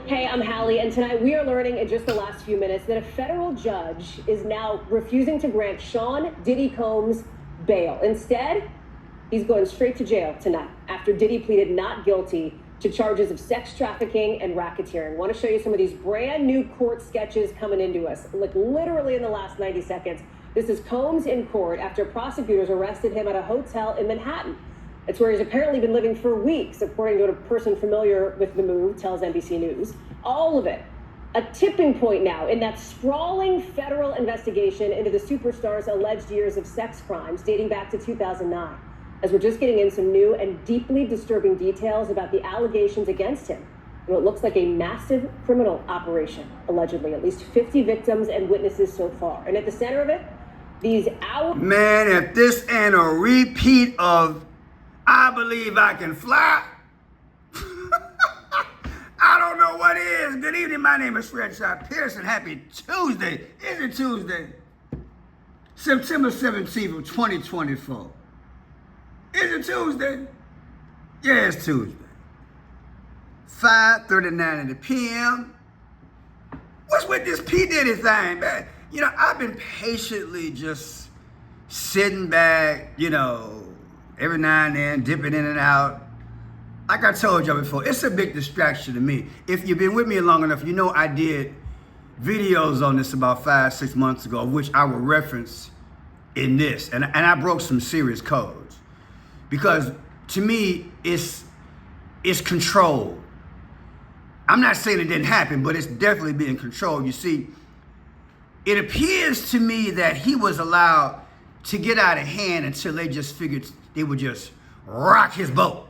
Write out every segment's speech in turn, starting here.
Hey, I'm Hallie, and tonight we are learning in just the last few minutes that a federal judge is now refusing to grant Sean Diddy Combs bail. Instead, he's going straight to jail tonight after Diddy pleaded not guilty to charges of sex trafficking and racketeering. I want to show you some of these brand new court sketches coming into us, like literally in the last 90 seconds. This is Combs in court after prosecutors arrested him at a hotel in Manhattan. It's where he's apparently been living for weeks, according to what a person familiar with the move tells NBC News. All of it a tipping point now in that sprawling federal investigation into the superstar's alleged years of sex crimes dating back to 2009. As we're just getting in some new and deeply disturbing details about the allegations against him and what looks like a massive criminal operation, allegedly. At least 50 victims and witnesses so far. And at the center of it, these hours... Man, if this ain't a repeat of I Believe I Can Fly, I don't know what is. Good evening, my name is Fred Shot Pearson. Happy Tuesday. Is it Tuesday? September 17th of 2024. Is it Tuesday? Yeah, it's Tuesday. 5:39 in the p.m. What's with this P. Diddy thing, man? You know, I've been patiently just sitting back, you know, every now and then, dipping in and out. Like I told y'all before, it's a big distraction to me. If you've been with me long enough, you know I did videos on this about 5-6 months ago, which I will reference in this. And I broke some serious codes. Because to me, it's controlled. I'm not saying it didn't happen, but it's definitely being controlled. You see, it appears to me that he was allowed to get out of hand until they just figured they would just rock his boat.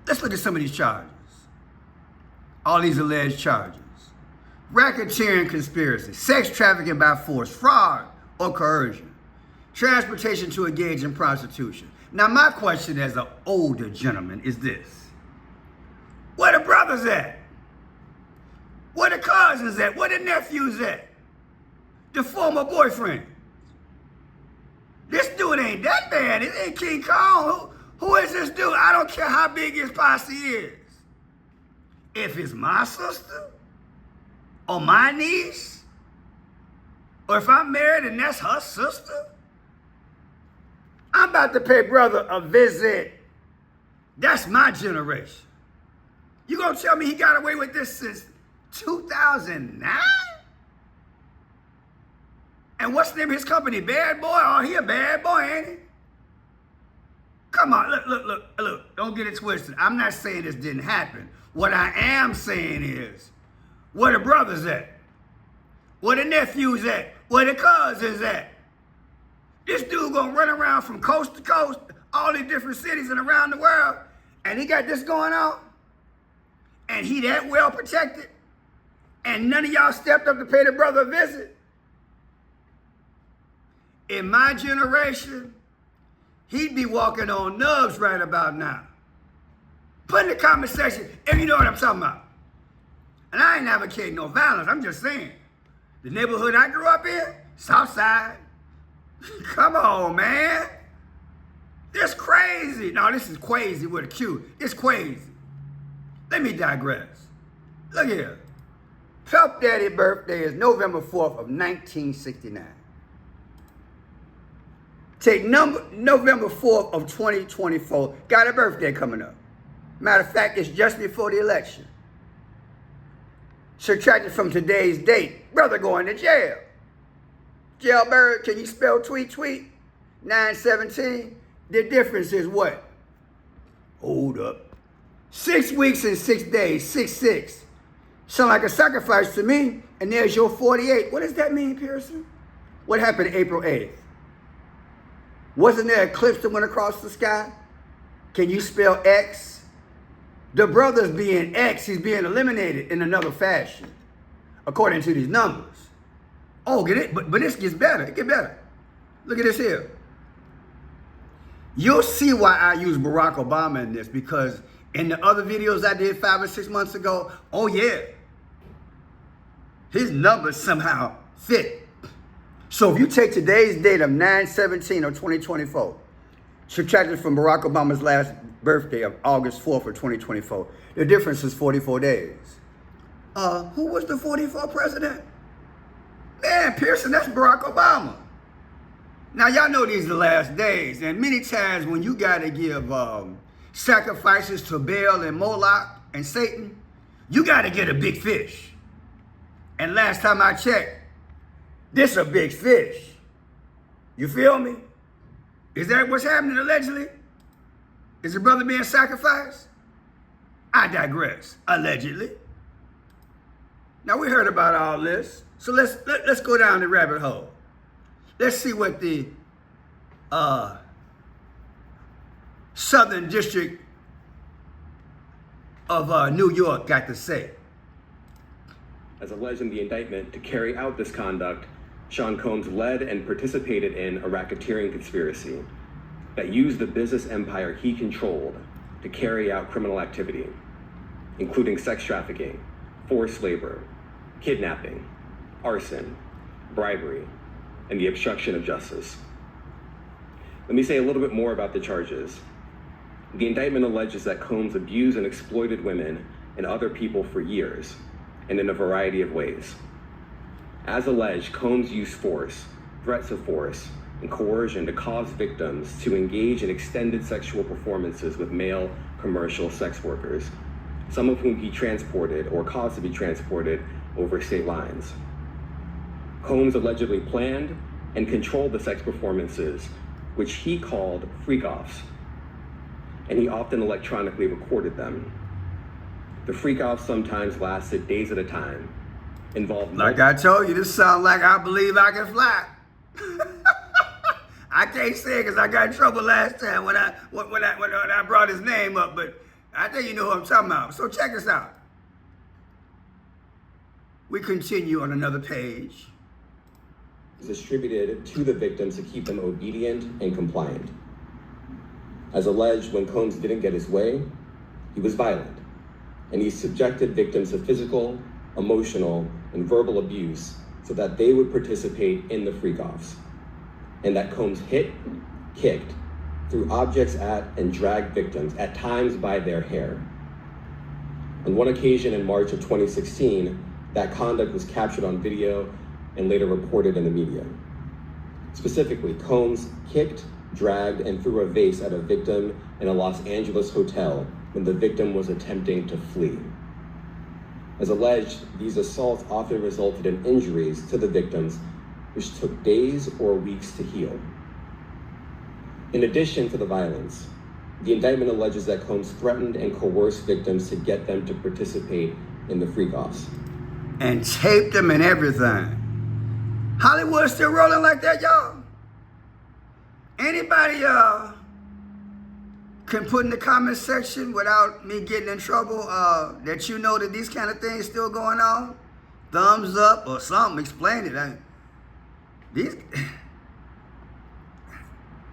Let's look at some of these charges. All these alleged charges. Racketeering conspiracy, sex trafficking by force, fraud or coercion, transportation to engage in prostitution. Now, my question as an older gentleman is this. Where the brothers at? Where the cousins at? Where the nephews at? The former boyfriend. This dude ain't that bad. It ain't King Kong. Who is this dude? I don't care how big his posse is. If it's my sister or my niece, or if I'm married and that's her sister, I'm about to pay brother a visit. That's my generation. You gonna tell me he got away with this since 2009? And what's the name of his company? Bad Boy? Oh, he a bad boy, ain't he? Come on, look, don't get it twisted. I'm not saying this didn't happen. What I am saying is, where the brothers at? Where the nephews at? Where the cousins at? This dude gonna run around from coast to coast, all these different cities and around the world, and he got this going on? And he that well protected? And none of y'all stepped up to pay the brother a visit? In my generation, he'd be walking on nubs right about now. Put in the comment section if you know what I'm talking about. And I ain't advocating no violence. I'm just saying. The neighborhood I grew up in, South Side. Come on, man. This crazy. No, this is crazy with a Q. It's crazy. Let me digress. Look here. Puff Daddy's birthday is November 4th of 1969. Take November 4th of 2024, got a birthday coming up. Matter of fact, it's just before the election. Subtracted from today's date, brother going to jail. Jailbird, can you spell tweet? 917. The difference is what? Hold up. 6 weeks and 6 days, 6-6. Sound like a sacrifice to me, and there's your 48. What does that mean, Pearson? What happened April 8th? Wasn't there an eclipse that went across the sky? Can you spell X? The brother's being X, he's being eliminated in another fashion, according to these numbers. Oh, get it? But this gets better. It gets better. Look at this here. You'll see why I use Barack Obama in this, because in the other videos I did 5 or 6 months ago, oh yeah, his numbers somehow fit. So if you take today's date of 9/17 of 2024, subtracted from Barack Obama's last birthday of August 4th of 2024. The difference is 44 days. Who was the 44th president? Man, Pearson, that's Barack Obama. Now, y'all know these are the last days, and many times when you got to give sacrifices to Baal and Moloch and Satan, you got to get a big fish. And last time I checked, this a big fish. You feel me? Is that what's happening allegedly? Is the brother being sacrificed? I digress. Allegedly. Now we heard about all this, so let's go down the rabbit hole. Let's see what the Southern District of New York got to say. As alleged in the indictment, to carry out this conduct, Sean Combs led and participated in a racketeering conspiracy that used the business empire he controlled to carry out criminal activity, including sex trafficking, forced labor, kidnapping, arson, bribery, and the obstruction of justice. Let me say a little bit more about the charges. The indictment alleges that Combs abused and exploited women and other people for years, and in a variety of ways. As alleged, Combs used force, threats of force, and coercion to cause victims to engage in extended sexual performances with male commercial sex workers, some of whom he transported or caused to be transported over state lines. Combs allegedly planned and controlled the sex performances, which he called freak-offs, and he often electronically recorded them. The freak-offs sometimes lasted days at a time, involved... Like I told you, this sounds like I Believe I Can Fly. I can't say it because I got in trouble last time when I brought his name up, but I think you know who I'm talking about. So check this out. We continue on another page. Distributed to the victims to keep them obedient and compliant. As alleged, when Combs didn't get his way, he was violent, and he subjected victims to physical, emotional, and verbal abuse so that they would participate in the freak-offs, and that Combs hit, kicked, threw objects at, and dragged victims, at times by their hair. On one occasion in March of 2016, that conduct was captured on video and later reported in the media. Specifically, Combs kicked, dragged, and threw a vase at a victim in a Los Angeles hotel when the victim was attempting to flee. As alleged, these assaults often resulted in injuries to the victims, which took days or weeks to heal. In addition to the violence, the indictment alleges that Combs threatened and coerced victims to get them to participate in the freak-offs. And taped them and everything. Hollywood's still rolling like that, y'all. Anybody can put in the comment section without me getting in trouble that you know that these kind of things still going on? Thumbs up or something, explain it. These.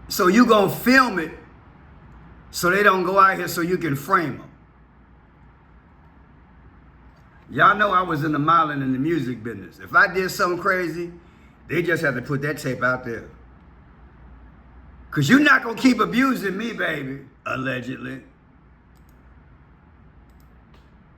So you gonna film it so they don't go out here so you can frame them. Y'all know I was in the modeling and the music business. If I did something crazy, they just have to put that tape out there. Because you're not going to keep abusing me, baby, allegedly.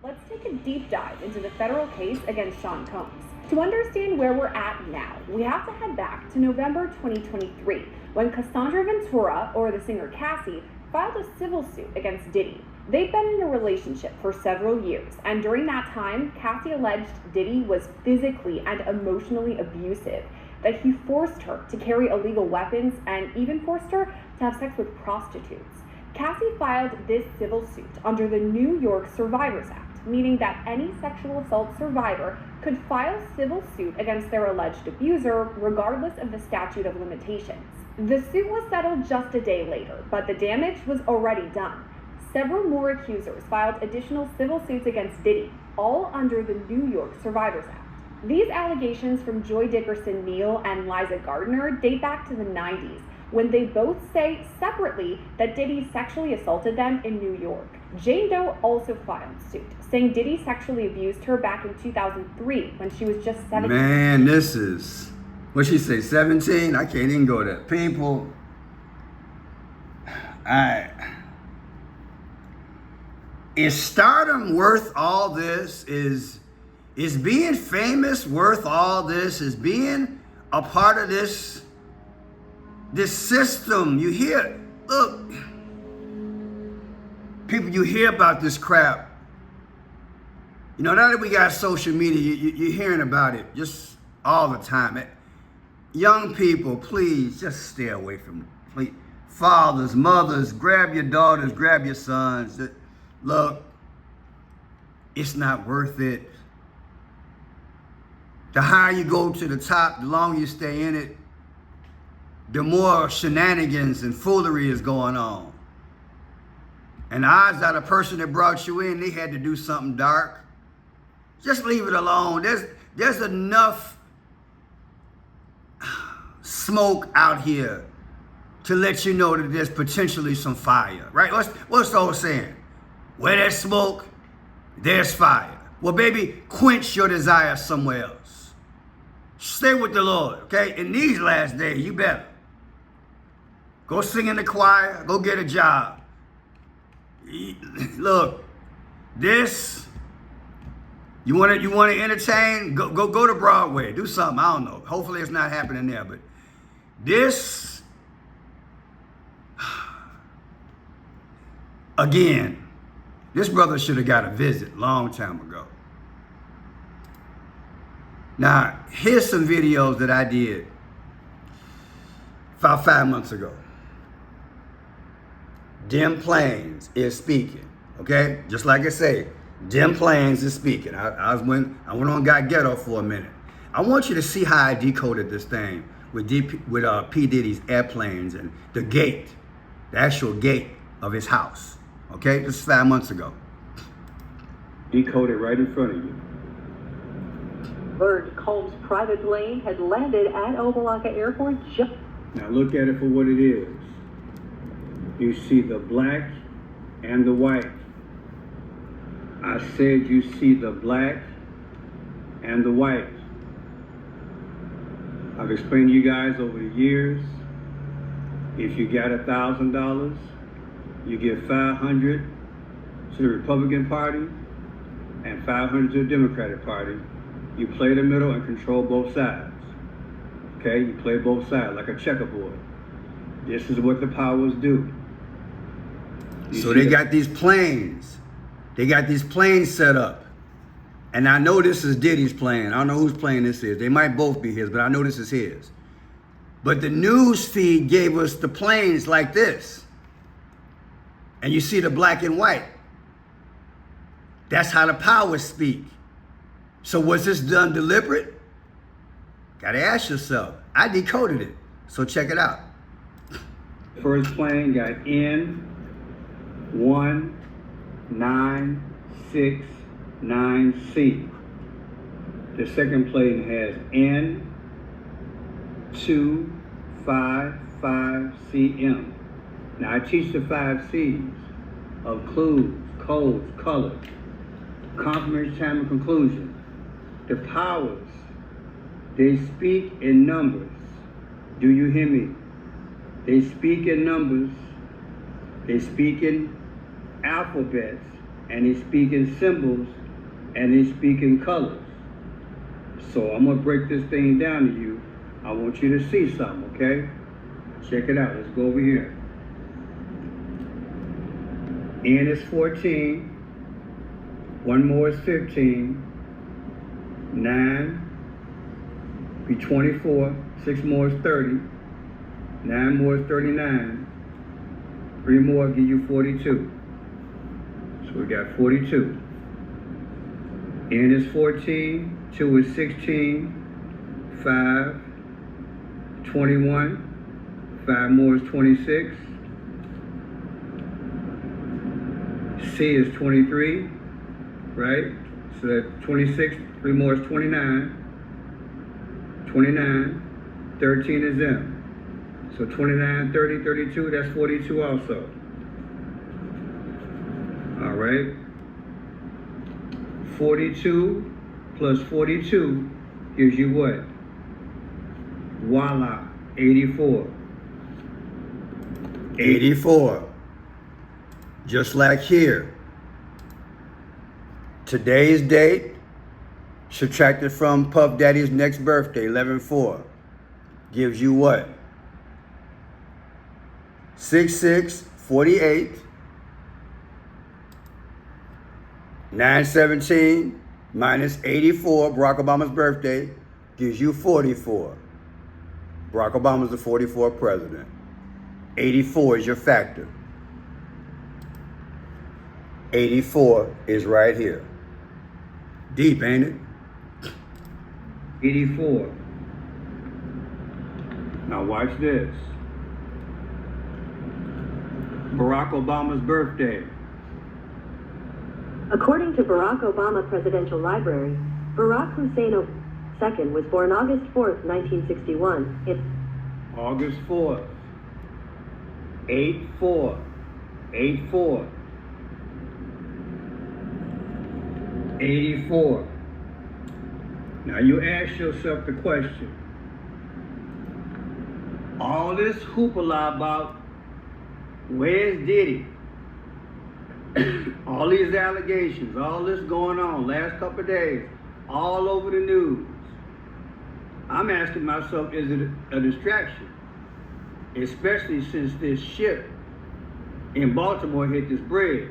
Let's take a deep dive into the federal case against Sean Combs. To understand where we're at now, we have to head back to November 2023, when Cassandra Ventura, or the singer Cassie, filed a civil suit against Diddy. They've been in a relationship for several years, and during that time, Cassie alleged Diddy was physically and emotionally abusive, that he forced her to carry illegal weapons and even forced her to have sex with prostitutes. Cassie filed this civil suit under the New York Survivors Act, meaning that any sexual assault survivor could file civil suit against their alleged abuser, regardless of the statute of limitations. The suit was settled just a day later, but the damage was already done. Several more accusers filed additional civil suits against Diddy, all under the New York Survivors Act. These allegations from Joy Dickerson Neal and Liza Gardner date back to the 90s, when they both say separately that Diddy sexually assaulted them in New York. Jane Doe also filed suit, saying Diddy sexually abused her back in 2003 when she was just 17. Man, this is, what'd she say, 17? I can't even go there. People, Alright. Is stardom worth all this? Is being famous worth all this? Is being a part of this system? You hear, look, people, you hear about this crap. You know, now that we got social media, you're hearing about it just all the time. Young people, please just stay away from it. Please. Fathers, mothers, grab your daughters, grab your sons. Look, it's not worth it. The higher you go to the top, the longer you stay in it, the more shenanigans and foolery is going on. And the odds are the person that brought you in, they had to do something dark. Just leave it alone. There's enough smoke out here to let you know that there's potentially some fire, right? What's the old saying? Where there's smoke, there's fire. Well, baby, quench your desire somewhere else. Stay with the Lord, okay? In these last days, you better. Go sing in the choir, go get a job. Look, this, you want to entertain? Go to Broadway, do something, I don't know. Hopefully it's not happening there, but this, again, this brother should have got a visit long time ago. Now, here's some videos that I did about 5 months ago. Dim Plains is speaking, okay? Just like I say, Dim Plains is speaking. I went on Got Ghetto for a minute. I want you to see how I decoded this thing with P. Diddy's airplanes and the gate, the actual gate of his house. Okay, this is 5 months ago. Decoded right in front of you. Learned Combs' private plane had landed at Opa-locka Airport. Now look at it for what it is. You see the black and the white. I said you see the black and the white. I've explained to you guys over the years, if you got $1,000, you give 500 to the Republican Party and 500 to the Democratic Party. You play the middle and control both sides. Okay, you play both sides like a checkerboard. This is what the powers do. So they got these planes. They got these planes set up. And I know this is Diddy's plane. I don't know whose plane this is. They might both be his, but I know this is his. But the news feed gave us the planes like this. And you see the black and white. That's how the powers speak. So was this done deliberate? Gotta ask yourself. I decoded it. So check it out. First plane got N1969C. The second plane has N255CM. Now I teach the 5 C's of clues, codes, colors, confirmation, time, and conclusion. The powers, they speak in numbers. Do you hear me? They speak in numbers, they speak in alphabets, and they speak in symbols, and they speak in colors. So I'm gonna break this thing down to you. I want you to see something, okay? Check it out, let's go over here. N is 14, one more is 15, 9 be 24, 6 more is 30, 9 more is 39, 3 more give you 42. So we got 42. N is 14, 2 is 16, 5, 21, 5 more is 26, C is 23, right? So that's 26, 3 more is 29, 29, 13 is M. So 29, 30, 32, that's 42 also. All right. 42 plus 42 gives you what? Voila, 84. 84. Just like here. Today's date, subtracted from Puff Daddy's next birthday, 11/4, gives you what? 6648. 917 minus 84, Barack Obama's birthday, gives you 44. Barack Obama's the 44th president. 84 is your factor. 84 is right here. Deep, ain't it? 84. Now watch this. Barack Obama's birthday. According to Barack Obama Presidential Library, Barack Hussein II was born August 4th, 1961 in August 4th. 84. 84. 84. Now you ask yourself the question. All this hoopla about where's Diddy? All these allegations, all this going on last couple of days, all over the news. I'm asking myself, is it a distraction? Especially since this ship in Baltimore hit this bridge.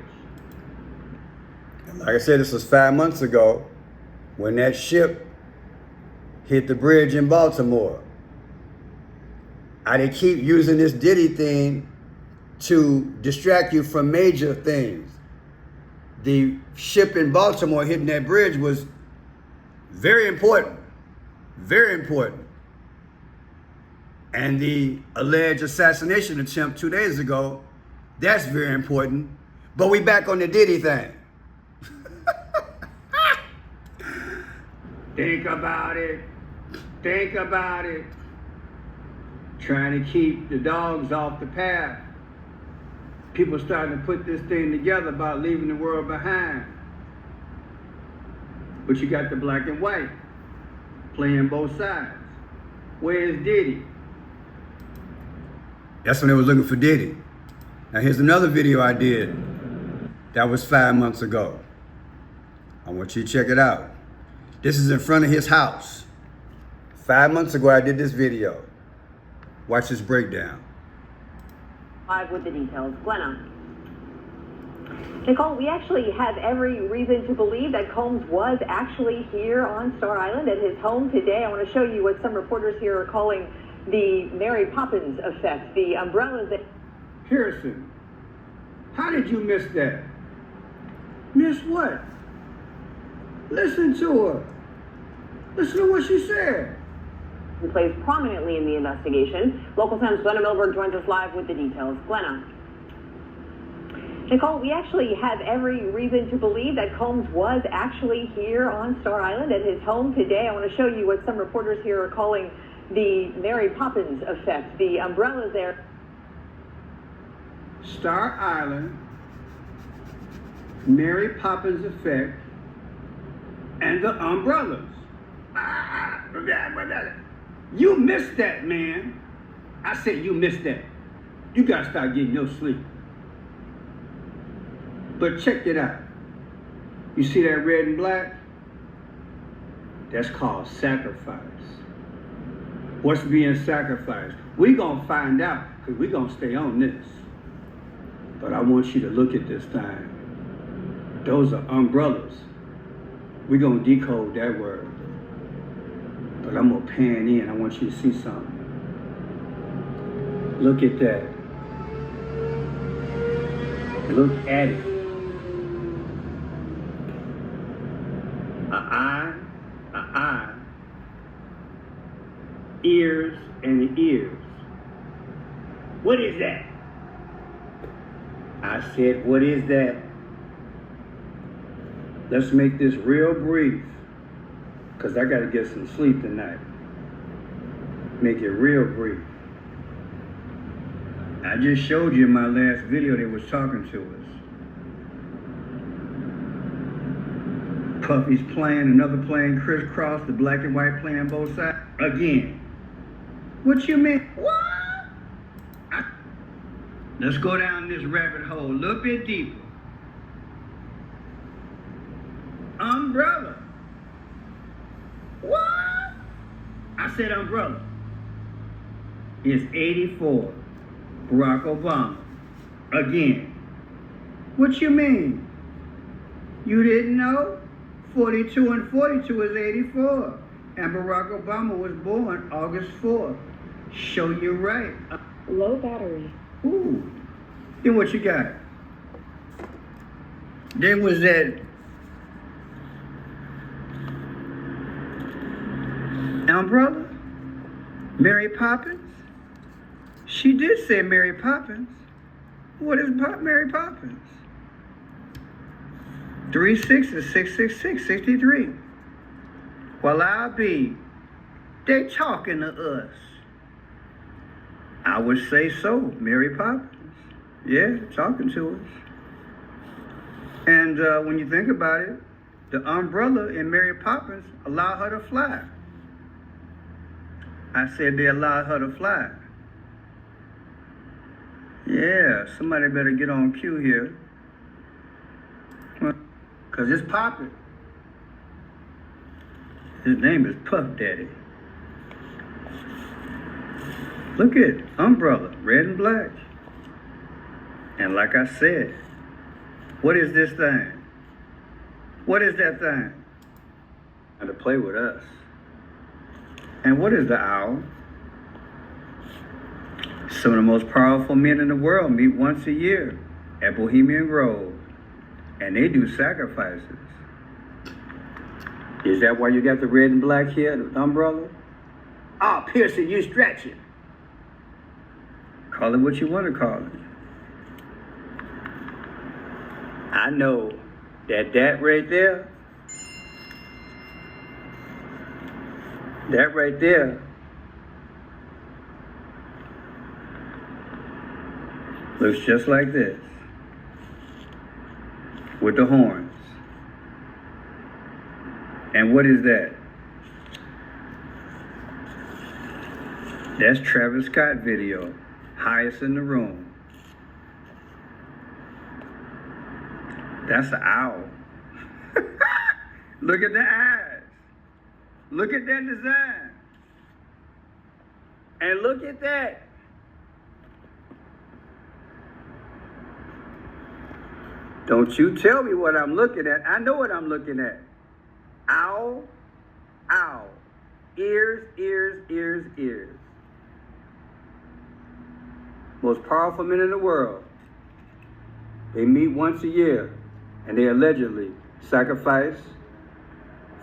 Like I said, this was 5 months ago when that ship hit the bridge in Baltimore. They keep using this Diddy thing to distract you from major things. The ship in Baltimore hitting that bridge was very important. Very important. And the alleged assassination attempt 2 days ago, that's very important. But we back on the Diddy thing. Think about it. Think about it. Trying to keep the dogs off the path. People starting to put this thing together about leaving the world behind. But you got the black and white playing both sides. Where's Diddy? That's when they was looking for Diddy. Now here's another video I did that was 5 months ago. I want you to check it out. This is in front of his house. 5 months ago I did this video. Watch this breakdown. Live with the details. Glenna. Nicole, we actually have every reason to believe that Combs was actually here on Star Island at his home today. I want to show you what some reporters here are calling the Mary Poppins effect, the umbrellas that... Harrison, how did you miss that? Miss what? Listen to her. Listen to what she said. plays prominently in the investigation. Local Times' Glenna Milberg joins us live with the details. Glenna. Nicole, we actually have every reason to believe that Combs was actually here on Star Island at his home today. I want to show you what some reporters here are calling the Mary Poppins effect, the umbrellas there. Star Island, Mary Poppins effect, and the umbrellas. You missed that, man. I said you missed that. You gotta start getting your sleep. But check it out. You see that red and black? That's called sacrifice. What's being sacrificed? We gonna find out, because we gonna stay on this. But I want you to look at this thing. Those are umbrellas. We gonna decode that word. But I'm gonna pan in. I want you to see something. Look at that. Look at it. An eye, ears and ears. What is that? I said, what is that? Let's make this real brief, because I got to get some sleep tonight. Make it real brief. I just showed you in my last video they was talking to us. Puffy's playing, another plane crisscross, the black and white playing both sides. Again. What you mean? What? Let's go down this rabbit hole a little bit deeper. Umbrella. What? I said umbrella. It's 84. Barack Obama. Again. What you mean? You didn't know? 42 and 42 is 84. And Barack Obama was born August 4th. Show you right. Low battery. Ooh. Then what you got? Then was that umbrella? Mary Poppins? She did say Mary Poppins. What is Mary Poppins? 36 is 666, 63. Well, I'll be. They talking to us. I would say so, Mary Poppins. Yeah, talking to us. And when you think about it, the umbrella in Mary Poppins allowed her to fly. I said they allowed her to fly. Yeah, somebody better get on cue here. Because it's popping. His name is Puff Daddy. Look at umbrella, red and black. And like I said, what is this thing? What is that thing? And to play with us. And what is the owl? Some of the most powerful men in the world meet once a year at Bohemian Grove. And they do sacrifices. Is that why you got the red and black here, the umbrella? Oh, Pearson, you stretching. Call it what you want to call it. I know that right there, that right there, looks just like this, with the horns. And what is that? That's Travis Scott video, highest in the room. That's an owl. Look at the eyes. Look at that design. And look at that. Don't you tell me what I'm looking at. I know what I'm looking at. Owl, owl. Ears, ears, ears, ears. Most powerful men in the world. They meet once a year, and they allegedly sacrifice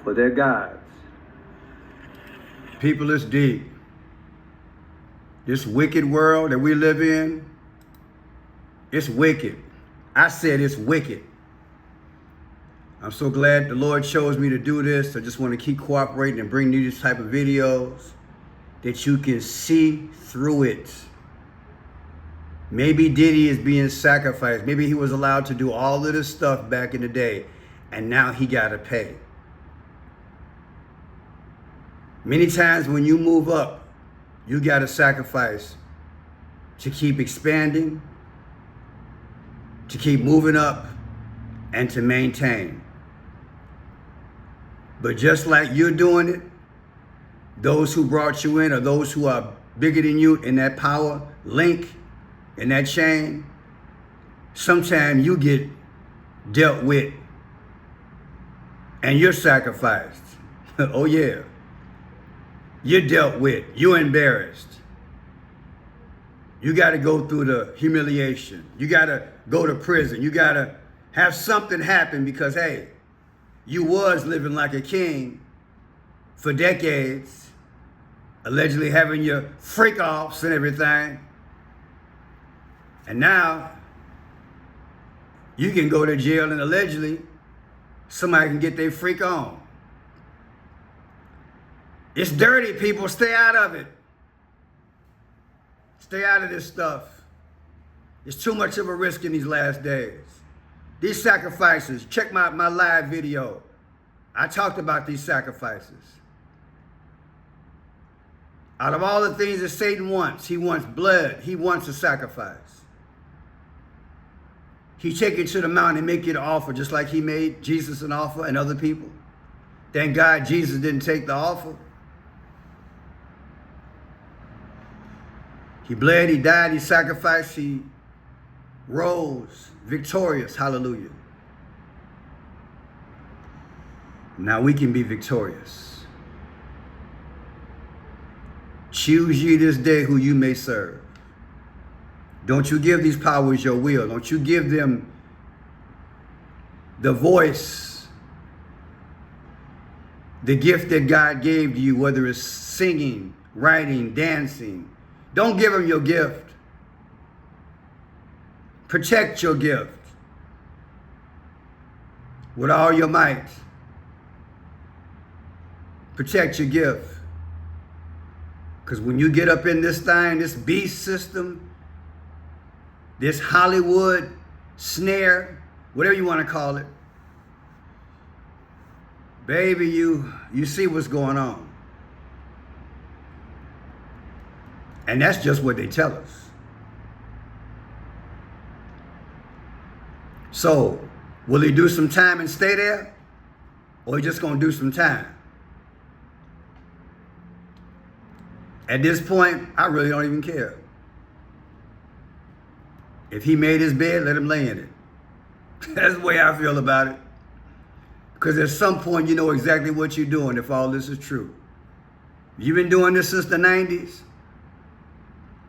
for their gods. People, it's deep. This wicked world that we live in, it's wicked. I said it's wicked. I'm so glad the Lord chose me to do this. I just want to keep cooperating and bring you these type of videos that you can see through it. Maybe Diddy is being sacrificed. Maybe he was allowed to do all of this stuff back in the day, and now he got to pay. Many times when you move up, you got to sacrifice to keep expanding, to keep moving up, and to maintain. But just like you're doing it, those who brought you in or those who are bigger than you in that power link, in that chain, sometimes you get dealt with and you're sacrificed. Oh yeah. You're dealt with. You're embarrassed. You got to go through the humiliation. You got to go to prison. You got to have something happen because, hey, you was living like a king for decades, allegedly having your freak-offs and everything. And now you can go to jail and allegedly somebody can get their freak on. It's dirty, people. Stay out of it. Stay out of this stuff. It's too much of a risk in these last days. These sacrifices, check my live video. I talked about these sacrifices. Out of all the things that Satan wants, he wants blood. He wants a sacrifice. He take you to the mountain and make you the offer, just like he made Jesus an offer and other people. Thank God Jesus didn't take the offer. He bled, he died, he sacrificed, he rose victorious. Hallelujah. Now we can be victorious. Choose ye this day who you may serve. Don't you give these powers your will. Don't you give them the voice, the gift that God gave to you, whether it's singing, writing, dancing. Don't give them your gift. Protect your gift with all your might. Protect your gift. Because when you get up in this thing, this beast system, this Hollywood snare, whatever you want to call it, baby, you see what's going on. And that's just what they tell us. So, will he do some time and stay there? Or he just going to do some time? At this point, I really don't even care. If he made his bed, let him lay in it. That's the way I feel about it. Because at some point, you know exactly what you're doing if all this is true. You've been doing this since the 90s.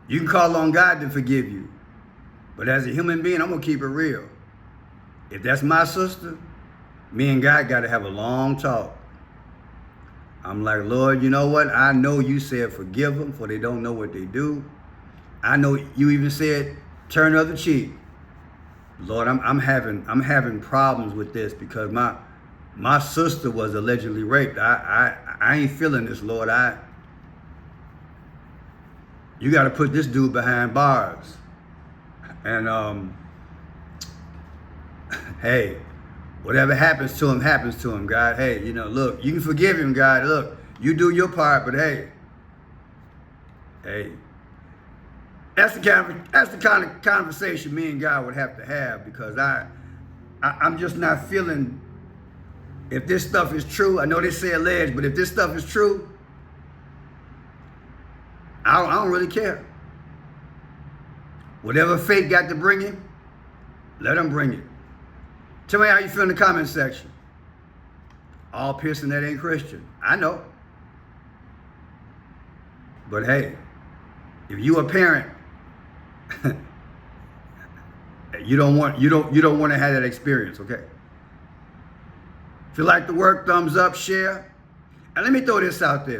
You can call on God to forgive you. But as a human being, I'm going to keep it real. If that's my sister, me and God got to have a long talk. I'm like, Lord, you know what? I know you said forgive them for they don't know what they do. I know you even said turn the other cheek. Lord, I'm having problems with this because my sister was allegedly raped. I ain't feeling this, Lord. You got to put this dude behind bars. And hey, whatever happens to him, God. Hey, you know, look, you can forgive him, God. Look, you do your part, but hey, that's the kind of conversation me and God would have to have, because I'm just not feeling, if this stuff is true. I know they say alleged, but if this stuff is true, I don't really care. Whatever fate got to bring him, let him bring it. Tell me how you feel in the comment section. All piercing that ain't Christian. I know. But hey, if you a parent, you don't want to have that experience, okay? If you like the work, thumbs up, share. And let me throw this out there.